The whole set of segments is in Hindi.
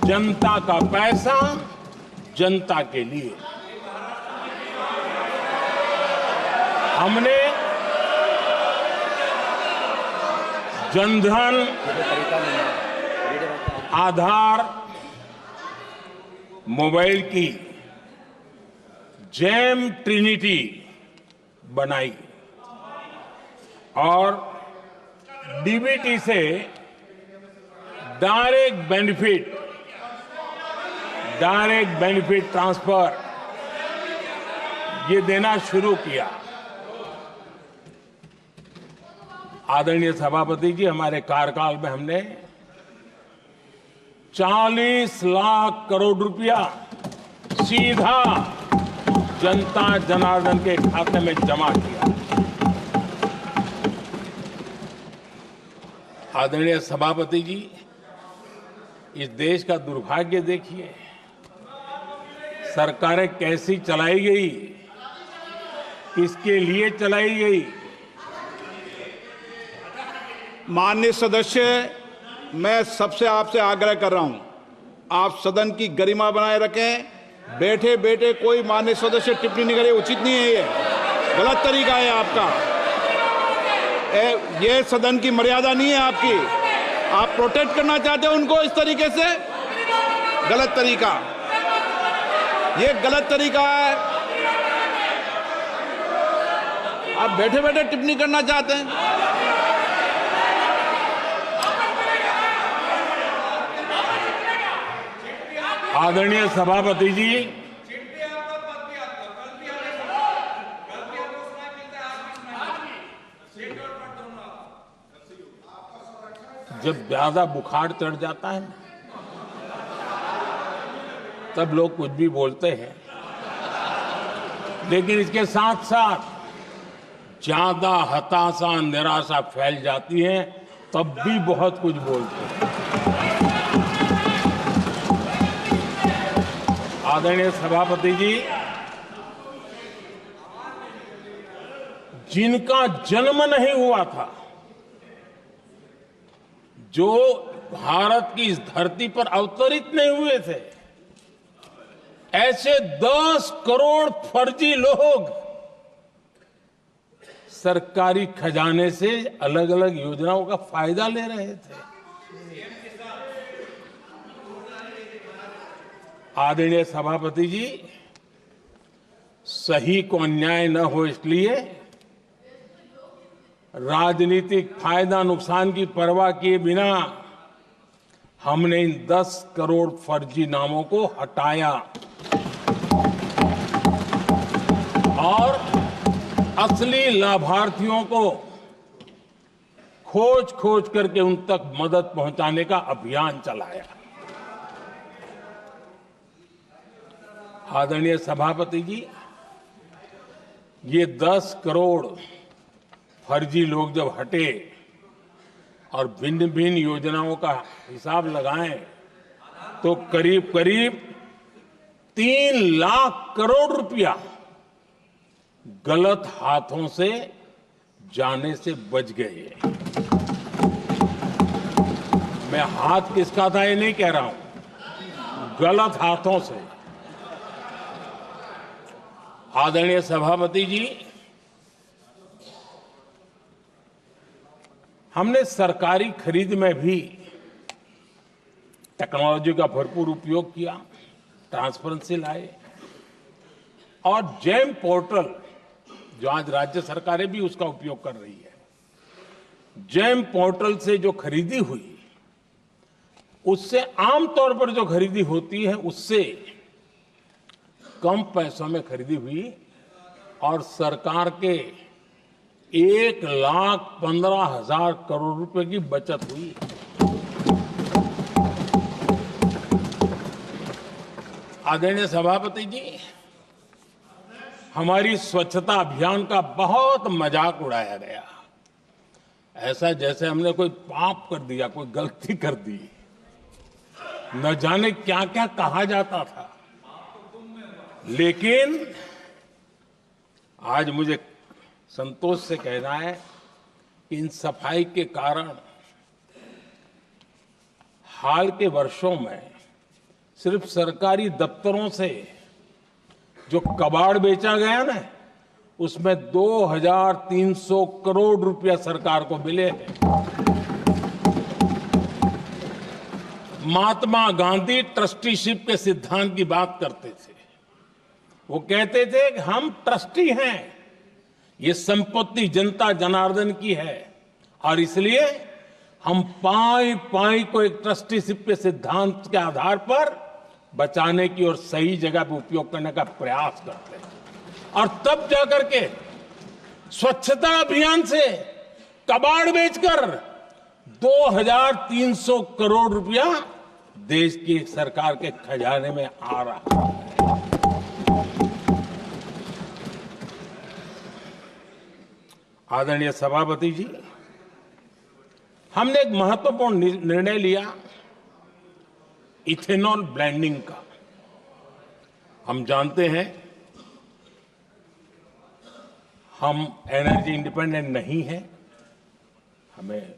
जनता का पैसा जनता के लिए। हमने जनधन, आधार, मोबाइल की जेम ट्रिनिटी बनाई और डीबीटी से डायरेक्ट बेनिफिट ट्रांसफर ये देना शुरू किया। आदरणीय सभापति जी, हमारे कार्यकाल में हमने 40 लाख करोड़ रुपया सीधा जनता जनार्दन के खाते में जमा किया। आदरणीय सभापति जी, इस देश का दुर्भाग्य देखिए, सरकारें कैसी चलाई गई, किसके लिए चलाई गई। माननीय सदस्य, मैं सबसे आपसे आग्रह कर रहा हूं, आप सदन की गरिमा बनाए रखें। बैठे बैठे कोई माननीय सदस्य टिप्पणी नहीं करे, उचित नहीं है, ये गलत तरीका है आपका। ये सदन की मर्यादा नहीं है आपकी। आप प्रोटेक्ट करना चाहते हो उनको इस तरीके से, गलत तरीका, ये गलत तरीका है। आप बैठे बैठे टिप्पणी करना चाहते हैं। आदरणीय सभापति जी, जब ज्यादा बुखार चढ़ जाता है तब लोग कुछ भी बोलते हैं, लेकिन इसके साथ साथ ज्यादा हताशा निराशा फैल जाती है तब भी बहुत कुछ बोलते हैं। आदरणीय सभापति जी, जिनका जन्म नहीं हुआ था, जो भारत की इस धरती पर अवतरित नहीं हुए थे, ऐसे 10 करोड़ फर्जी लोग सरकारी खजाने से अलग अलग योजनाओं का फायदा ले रहे थे। आदरणीय सभापति जी, सही को अन्याय न हो इसलिए राजनीतिक फायदा नुकसान की परवाह किए बिना हमने इन 10 करोड़ फर्जी नामों को हटाया और असली लाभार्थियों को खोज करके उन तक मदद पहुंचाने का अभियान चलाया। आदरणीय सभापति जी, ये 10 करोड़ फर्जी लोग जब हटे और भिन्न भिन्न योजनाओं का हिसाब लगाएं तो करीब करीब 3 लाख करोड़ रुपया गलत हाथों से जाने से बच गए। मैं हाथ किसका था ये नहीं कह रहा हूं, गलत हाथों से। आदरणीय सभापति जी, हमने सरकारी खरीद में भी टेक्नोलॉजी का भरपूर उपयोग किया, ट्रांसपेरेंसी लाए और जेम पोर्टल, जो आज राज्य सरकारें भी उसका उपयोग कर रही है, जेम पोर्टल से जो खरीदी हुई, उससे आमतौर पर जो खरीदी होती है उससे कम पैसों में खरीदी हुई और सरकार के 1,15,000 करोड़ रुपए की बचत हुई। आदरणीय सभापति जी, हमारी स्वच्छता अभियान का बहुत मजाक उड़ाया गया, ऐसा जैसे हमने कोई पाप कर दिया, कोई गलती कर दी, न जाने क्या क्या कहा जाता था। लेकिन आज मुझे संतोष से कहना है कि इन सफाई के कारण हाल के वर्षों में सिर्फ सरकारी दफ्तरों से जो कबाड़ बेचा गया ना, उसमें 2300 करोड़ रुपया सरकार को मिले हैं। महात्मा गांधी ट्रस्टीशिप के सिद्धांत की बात करते थे। वो कहते थे कि हम ट्रस्टी हैं, ये संपत्ति जनता जनार्दन की है और इसलिए हम पाई पाई को एक ट्रस्टीशिप के सिद्धांत के आधार पर बचाने की और सही जगह पे उपयोग करने का प्रयास करते हैं। और तब जाकर के स्वच्छता अभियान से कबाड़ बेचकर 2300 करोड़ रुपया देश की सरकार के खजाने में आ रहा है। आदरणीय सभापति जी, हमने एक महत्वपूर्ण निर्णय लिया इथेनॉल ब्लेंडिंग का। हम जानते हैं हम एनर्जी इंडिपेंडेंट नहीं है, हमें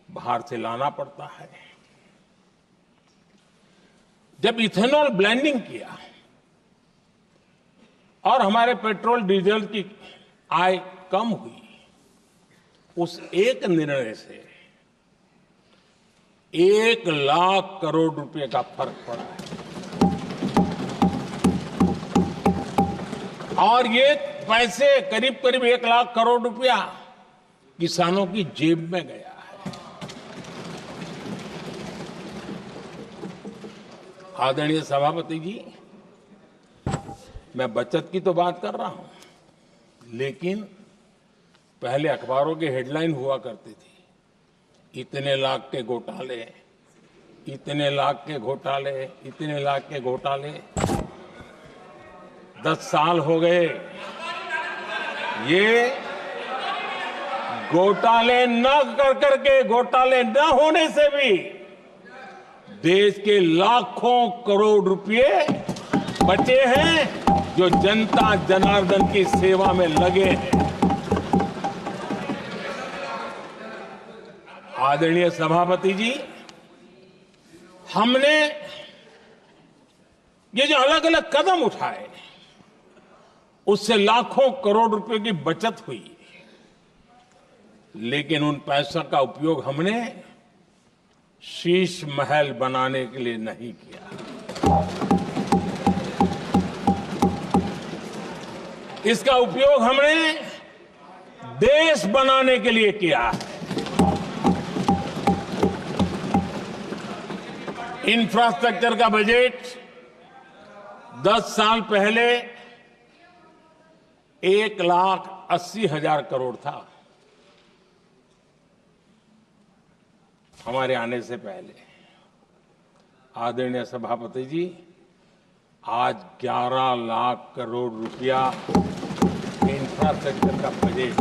बाहर से लाना पड़ता है। जब इथेनॉल ब्लेंडिंग किया और हमारे पेट्रोल डीजल की आय कम हुई, उस एक निर्णय से 1 लाख करोड़ रुपए का फर्क पड़ा है। और ये पैसे करीब करीब 1 लाख करोड़ रुपया किसानों की जेब में गया है। आदरणीय सभापति जी, मैं बचत की तो बात कर रहा हूं, लेकिन पहले अखबारों की हेडलाइन हुआ करती थी, इतने लाख के घोटाले, इतने लाख के घोटाले, इतने लाख के घोटाले। 10 साल हो गए, ये घोटाले न कर करके, घोटाले न होने से भी देश के लाखों करोड़ रुपए बचे हैं जो जनता जनार्दन की सेवा में लगे हैं। आदरणीय सभापति जी, हमने ये जो अलग अलग कदम उठाए, उससे लाखों करोड़ रुपए की बचत हुई, लेकिन उन पैसों का उपयोग हमने शीश महल बनाने के लिए नहीं किया। इसका उपयोग हमने देश बनाने के लिए किया है। इंफ्रास्ट्रक्चर का बजट 10 साल पहले 1,80,000 करोड़ था, हमारे आने से पहले। आदरणीय सभापति जी, आज 11 लाख करोड़ रुपया इंफ्रास्ट्रक्चर का बजट